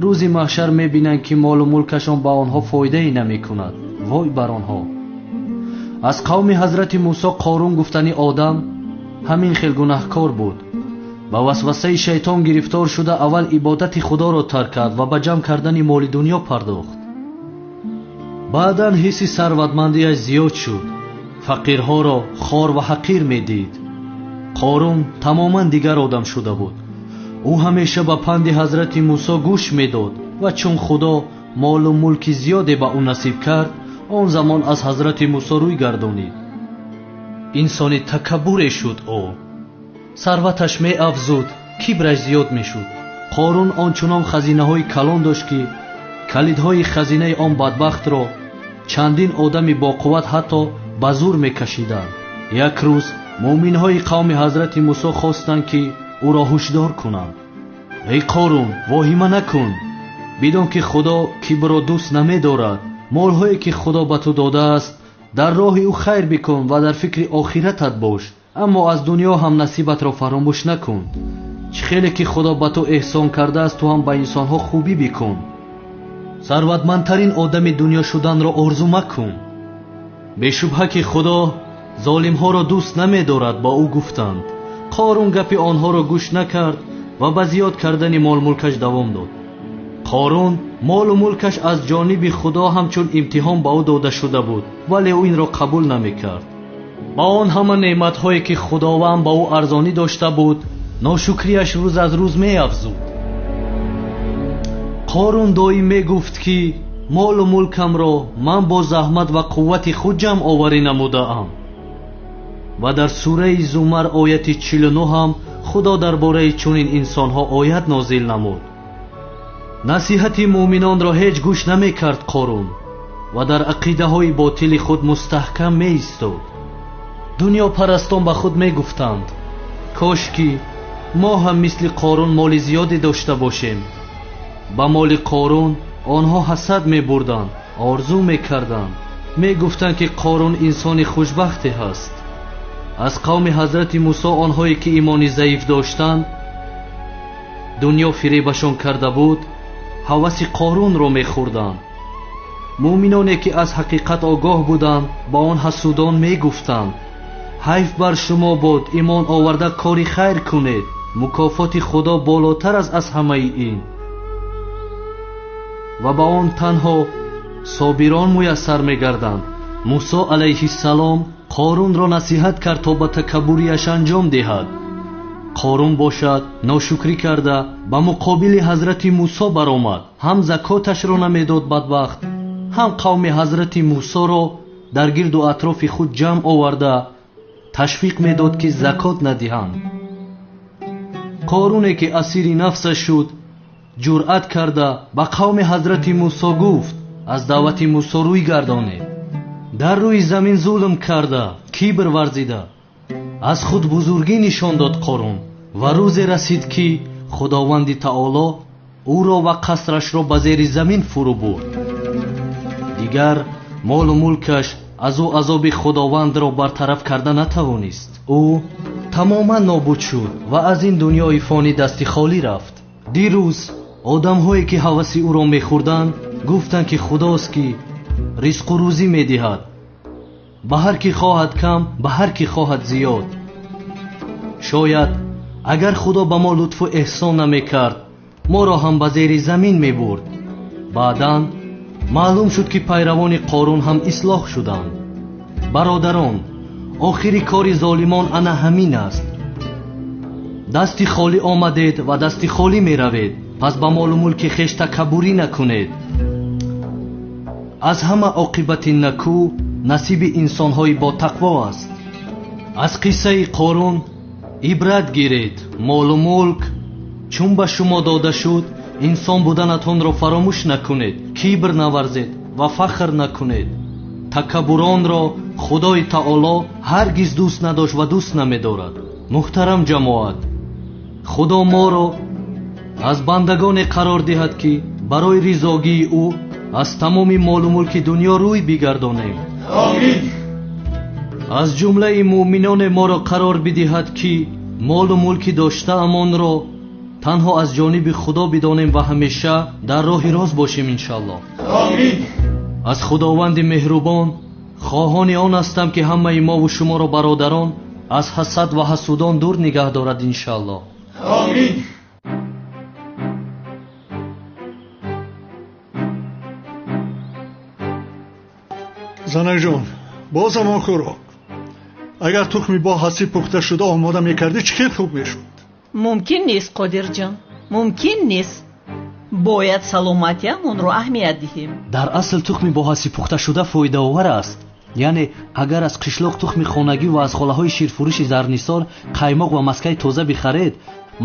рӯзи маҳшар мебинанд ки молу мулкашон ба онҳо фоидаи намекунад. вой бар онҳо. аз қавми ҳазрати мусо қорун гуфтани одам ҳамин хел гунаҳкор буд. ба васвасаи шайтон гирифтор шуда аввал ибодати худоро тарк кард ва ба ҷамъ кардани моли дунё пардохт. баъдан ҳисси сарватмандиаш зиёд шуд. фақирҳоро хор ва ҳақир медид. қорун тамоман дигар одам шуда буд. ӯ ҳамеша ба панди ҳазрати мусо гӯш медод ва чун худо молу мулки зиёде ба ӯ насиб кард, он замон аз ҳазрати мусо рӯй гардонид. инсони такаббуре шуд ӯ. сарваташ меафзуд, кибраш зиёд мешуд. қорун ончунон хазинаҳои калон дошт ки калидҳои хазинаи он бадбахтро чандин одами боқувват ҳатто ба зур мекашиданд. як рӯз муъминҳои қавми ҳазрати мусо хостанд ки ӯро ҳушдор кунанд. эй қорун, воҳима накун. бидон ки худо кибрро дӯст намедорад. молҳое ки худо ба ту додааст, дар роҳи ӯ хайр бикун ва дар фикри охиратат бош, аммо аз дунё ҳам насибатро фаромӯш накун. чӣ хеле ки худо ба ту эҳсон кардааст, ту ҳам ба инсонҳо хубӣ бикун. сарватмандтарин одами дунё шуданро орзу макун. бешубҳа ки худо золимҳоро дӯст намедорад, ба ӯ гуфтанд. қорун гапи онҳоро гӯш накард ва ба зиёд кардани мол-мулкаш давом дод. қорун молу мулкаш аз ҷониби худо ҳамчун имтиҳон ба ӯ дода шуда буд, вале ӯ инро қабул намекард. ба он ҳама неъматҳое ки худованд ба ӯ арзонӣ дошта буд, ношукриаш рӯз аз рӯз меафзуд. қорун доим мегуфт ки молу мулкамро ман бо заҳмат ва қуввати худ ҷамъ оварӣ намудаам. ва дар сураи зумар ояти 49 ҳам худо дар бораи чунин инсонҳо оят нозил намуд. насиҳати муъминонро ҳеҷ гӯш намекард қорун ва дар ақидаҳои ботили худ мустаҳкам меистод. дунёпарастон ба худ мегуфтанд: кошки мо ҳам мисли қорун моли зиёде дошта бошем. ба моли қорун онҳо ҳасад мебурданд, орзу мекарданд. мегуфтанд ки қорун инсони хушбахте ҳаст. аз қавми ҳазрати мусо онҳое ки имони заиф доштанд, дунё фиребашон карда буд, ҳаваси қорунро мехӯрданд. муъминоне ки аз ҳақиқат огоҳ буданд, ба он ҳасудон мегуфтанд: ҳайф бар шумо бод, имон оварда кори хайр кунед, мукофоти худо болотар аст аз ҳамаи ин. ва ба он танҳо собирон муяссар мегарданд. мусо алайҳиссалом қорунро насиҳат кард то ба такаббуриаш анҷом диҳад. қорун бошад ношукрӣ карда ба муқобили ҳазрати мусо баромад. ҳам закоташро намедод бадбахт, ҳам қавми ҳазрати мусоро дар гирду атрофи худ ҷамъ оварда ташвиқ медод ки закот надиҳанд. қоруне ки асири нафсаш шуд, ҷуръат карда ба қавми ҳазрати мусо гуфт: аз даъвати мусо рӯй гардонед. дар рӯи замин зулм карда, кибр варзида, аз худ бузургӣ нишон дод қорун. ва рӯзе расид ки худованди таоло ӯро ва қасрашро ба зери замин фурӯ бурд. дигар молу мулкаш аз ӯ азоби худовандро бартараф карда натавонист. ӯ тамоман нобуд шуд ва аз ин дунёи фонӣ дасти холӣ рафт. дирӯз одамҳое ки ҳаваси ӯро мехӯрданд гуфтанд ки худост ки ризқу рӯзӣ медиҳад, ба ҳар ки хоҳад кам, ба ҳар ки хоҳад зиёд. шояд агар худо ба мо лутфу эҳсон намекард, моро ҳам ба зери замин мебурд. баъдан маълум шуд ки пайравони қорун ҳам ислоҳ шуданд. бародарон, охири кори золимон ана ҳамин аст. дасти холӣ омадед ва дасти холӣ меравед. пас ба молу мулки хеш такаббурӣ накунед. аз ҳама оқибати накӯ насиби инсонҳои ботақво аст. аз қиссаи қорун ибрат гиред. молу мулк чун ба шумо дода шуд, инсон буданатонро фаромӯш накунед, кибр наварзед ва фахр накунед. такаббуронро худои таоло ҳаргиз дӯст надошт ва дӯст намедорад. муҳтарам ҷамоат, худо моро аз бандагоне қарор диҳад ки барои ризогии ӯ аз тамоми молу мулки дунё рӯй бигардонем. амин. аз ҷумлаи муъминоне моро қарор бидиҳад ки молу мулки доштаамонро танҳо аз ҷониби худо бидонем ва ҳамеша дар роҳи рост бошем иншоаллоҳ. Амин. аз худованди меҳрубон хоҳони он ҳастам ки ҳамаи мову шуморо бародарон аз ҳасад ва ҳасудон дур нигаҳ дорад иншоаллоҳ. Амин. занакҷон бозам окӯро агар тухми бо ҳасӣ пухта шуда омода мекардӣ чӣ хел хуб мешуд. мумкин нест қодирҷон, мумкин нест. бояд саломатиамонро аҳамият диҳем. дар асл тухми бо ҳасӣ пухта шуда фоидаовар аст. яъне агар аз қишлоқ тухми хонагӣ ва аз холаҳои ширфурӯши зарнисор қаймоқ ва маскаи тоза бихаред,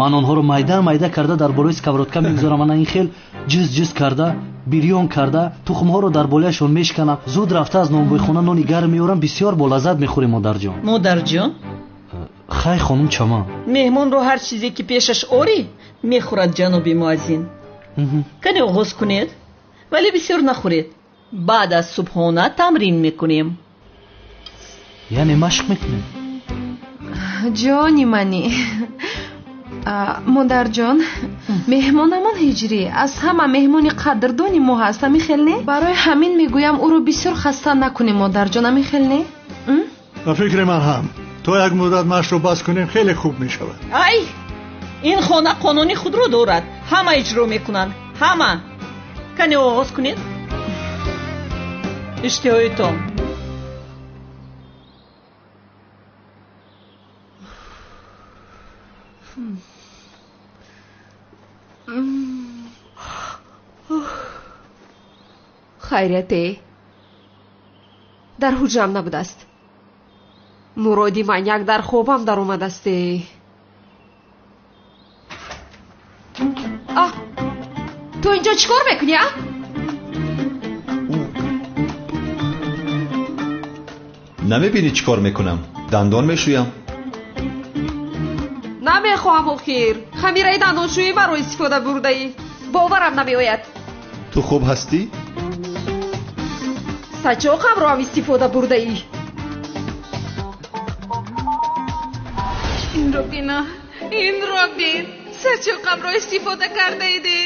ман онҳоро майда майда карда дар болои сковородка мегузорам, ана ин хел ҷиз карда бирён карда тухмҳоро дар болияшон мешканам, зуд рафта аз нонбойхона нони гарм меорам, бисёр болаззат мехӯрем модарҷон. модарҷон хай хонум чаман, меҳмонро ҳар чизе ки пешаш орӣ мехӯрад ҷаноби муаззин. кане оғоз кунед, вале бисёр нахӯред. баъд аз субҳона тамрин мекунем. яъне машқ мекунем. ҷони манӣ модарҷон, меҳмонамон ҳиҷрӣ аз ҳама меҳмони қадрдони мо ҳаст, амихел не? барои ҳамин мегӯям ӯро бисёр хаста накунем модарҷон, амихел не? ба фикри ман ҳам то як муддат машро бас кунем хеле хуб мешавад. ай ин хона қонуни худро дорад, ҳама иҷро мекунанд, ҳама. кане оғоз кунед иштиҳоитон. хайрияте дар ҳуҷрам набудааст. муроди ман як дар хобам даромадасте. ту инҷо чӣ кор мекунӣ? намебинӣ чӣ кор мекунам? дандон мешӯям. намехоҳам охир хамираи дандоншӯӣ маро истифода бурдаӣ. боварам намеояд. ту хуб ҳастӣ? сачоқамро ҳам истифода бурдаӣ. инро бина, инро бин. сачоқамро истифода кардаиде.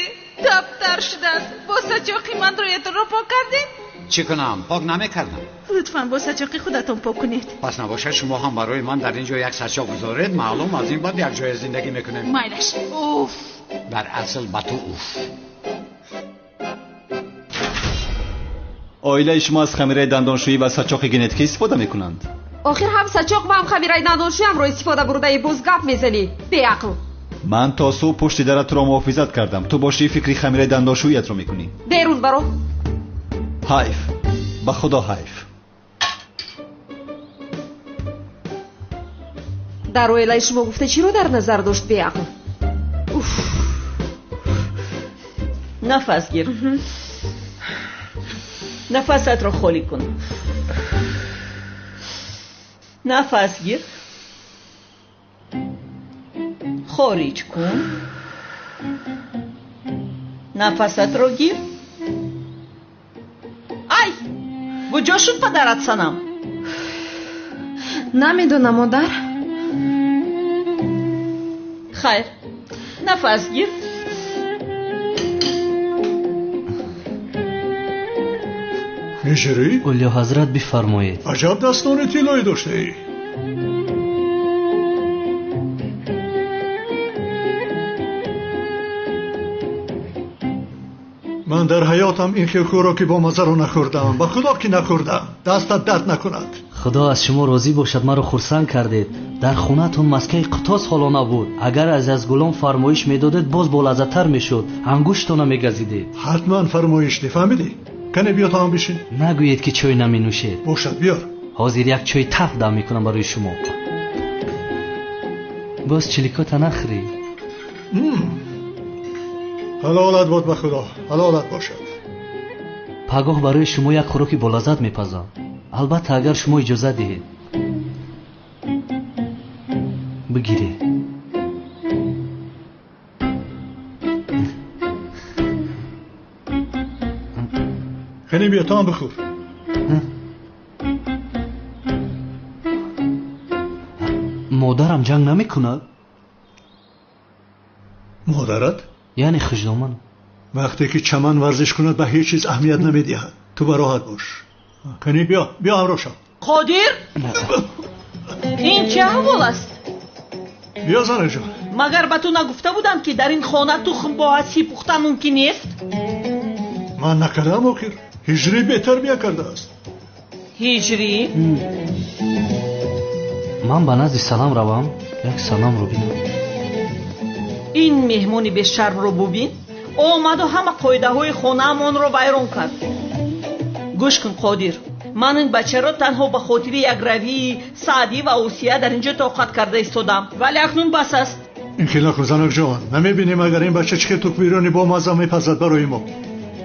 дафтар шудааст. бо сачоқи ман рӯятонро пок кардед? چی کنم؟ پاک نمیکردم. لطفاً با سچاقی خودتون پاک کنید. پس نباشه شما هم برای من در اینجا یک سچاق بذارید، معلوم از این بعد یک جای زندگی میکنیم. مایلش. اوف. در اصل با تو اوف. оилаи шумо аз хамираи дандоншӯӣ ва сачоқи генетикӣ истифода мекунанд? охир ҳам сачоқ ва ҳам хамираи дандоншӯиамро истифода бурдаӣ. боз гап мезанӣ беақл. ман то субҳ пушти дара туро муҳофизат кардам. ту бошӣ фикри хамираи дандоншӯиятро мекунӣ. берун баро. ҳайф, ба худо ҳайф. дар оилаи шумо гуфта чиро дар назар дошт беақл? нафас гир. нафасатро холӣ кун. нафас гир. хориҷ кун. нафасатро гир. ай куҷо шуд падарат санам? намедонам модар. хайр, нафас гир. меширӣ? олиё ҳазрат бифармоед. аҷаб дастони тиллоӣ доштаӣ. ман дар ҳаётам ин хел хӯроки бомазаро нахӯрдам. ба худо ки нахӯрдам. дастат дард накунад. худо аз шумо розӣ бошад, маро хурсанд кардед. дар хонатон маскаи қитос ҳолона буд. агар аз гулон фармоиш медодед боз болаззаттар мешуд. ангуштона мегазидед. ҳатман фармоиш дифаҳмидӣ? кане биё таом бишин. нагӯед ки чой наменӯшед. бошад биёр. ҳозир як чой таф дам мекунам барои шумо. боз чиликота нахӯрӣ. ҳалолат бод ба худо. ҳалолат бошад. пагоҳ барои шумо як хӯроки болаззат мепазам. албатта агар шумо иҷозат диҳед. бигиред. кане биё таом бихӯр. модарам ҷанг намекунад? مادرت؟ یعنی خجلومن. وقتی که چمن ورزش کند به هیچ چیز اهمیت نمیدهد. تو براحت باش. کنی بیا همراه شو. قادر؟ این چه احوال است؟ بیا زن جان. مگر به تو نگفته بودم که در این خانه تخم با هستی پختن ممکن نیست؟ من نکردم آخر. هجری بهتر بیا کرده است. هجری؟ من به نزد سلام روم. یک سلام رو بینم. این مهمونی به شرم رو ببین. آمد و همه قاعده های خانه من رو ویران کرد. گوش کن قادر، من این بچه را تنها به خاطر یک روی سعدی و اوصیه در اینجا طاقت کرده ایستادم، ولی اکنون بس است. این که نکن زنک جان. نمیبینیم اگر این بچه چه توک بیرونی با مزه میپزد برای ما.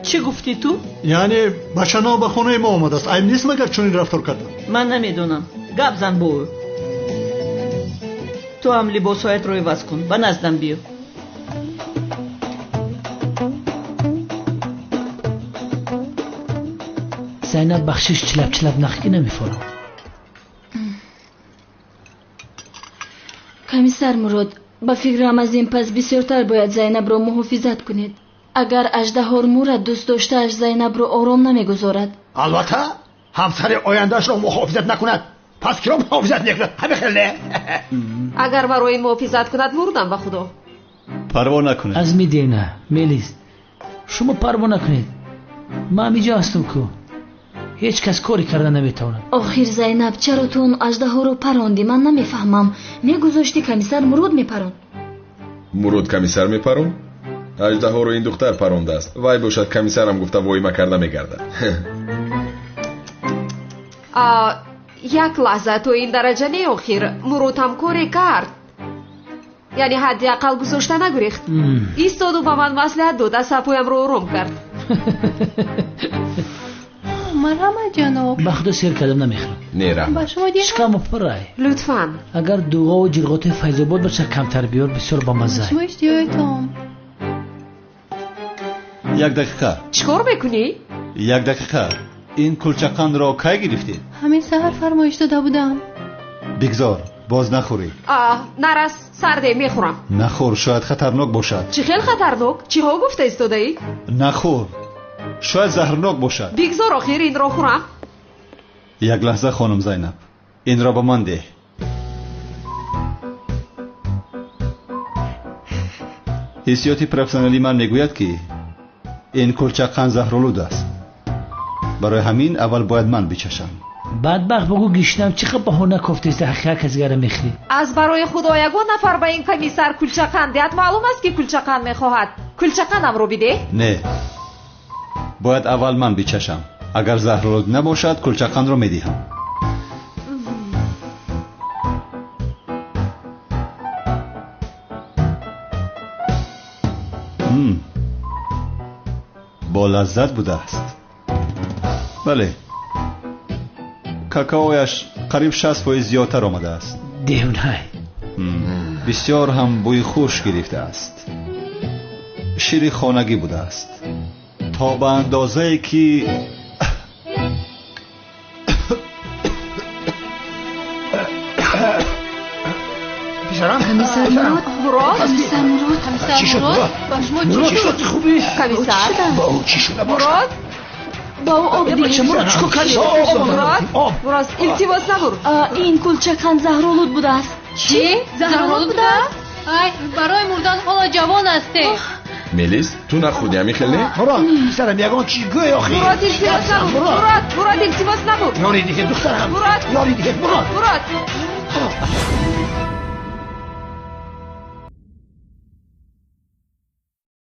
چی گفتی تو؟ یعنی بچه نا به خونه ما آمده است. عیب نیست مگر چون این رفتار کردن؟ من نمیدونم. گپ زن با او. تو هم لباسهایت رو عوض کن. به نزدم بیا. زینب بخشش چلب نخی نمیفورم. کمیسر مراد، با فکرم از این پس بسیارتر باید زینب را محافظت کنید. اگر اژدها مراد دوست داشته زینب را آرام نمیگذارد. البته همسر آیندهش را محافظت نکند پس کی را محافظت نکند؟ همه خیلی. اگر برای محافظت کند مردم به خدا. پروا نکنید. از میدینه میلیز شما پروا نکنید. من اینجا هستم که هیچ کس کاری کرده نمیتواند. آخر زینب چرا تو اون اژدها رو پراندی؟ من نمیفهمم. میگذاشتی کمیسر مراد میپران. مراد کمیسر میپرون؟ اژدها رو این دختر پرانده است. وای باشد کمیسرم گفته وای کرده میگرده. یک لحظه تو این درجه نه آخر. مراد هم کاری کرد. یعنی حداقل گذاشته نگریخت. ایستاد و به من مصلحت داد. از سپویم رو آرام کرد. مرحمت جناب. به خدا سیر کردم نمیخورم. نه رحمت. شکم پرای. لطفاً. اگر دوغا و جرغات فیض آباد باشه کمتر بیار بسیار با مزه. شما اشتیایتم. یک دقیقه. چیکار میکنی؟ یک دقیقه. این کلچقند را کی گرفتی؟ همین سحر فرمایش داده بودم. بگذار باز نخوری. نرس سرده میخورم. نخور شاید خطرناک باشد. چی خیلی خطرناک؟ چی ها گفته ایستاده ای؟ نخور شاید زهرناک باشد. بگذار آخر این را خورم. یک لحظه خانم زینب این را به من ده. حسیات پروفسیونالی من میگوید که این کلچقند زهرآلود است. برای همین اول باید من بچشم. بدبخت بگو گشنم چقدر بهانه گفتی است حقیقت کسی گره میخری. از برای خدا یگان نفر به این کمیسر کلچقند دهد. معلوم است که کلچقند میخواهد. کلچقندم رو بده. نه باید اول من بچشم. اگر زهرآلود نباشد کلچقند رو میدهم. با لذت بوده است. بله کاکائویش قریب 60% زیادتر آمده است. دیونه بسیار هم بوی خوش گرفته است. شیر خانگی بوده است تا به اندازه‌ای که بیچارم کمیسر مراد. کمیسر مراد. چی شد مراد؟ چی شد خوبی؟ کمیسر با او چی شده مراد؟ با او آب دیگه. مراد چیکار کردی؟ مراد التباس نبر. این کلچقند زهرآلود بوده است. چی؟ زهرآلود بوده؟ ای برای مردن حالا جوان هستی. میلیس تو نخودی همی خیلی؟ مراد سرم یگان چی گوی آخی؟ مراد التباس نبر. مراد التباس نبر. یاری دیگه دخترم. مراد یاری دیگه مراد.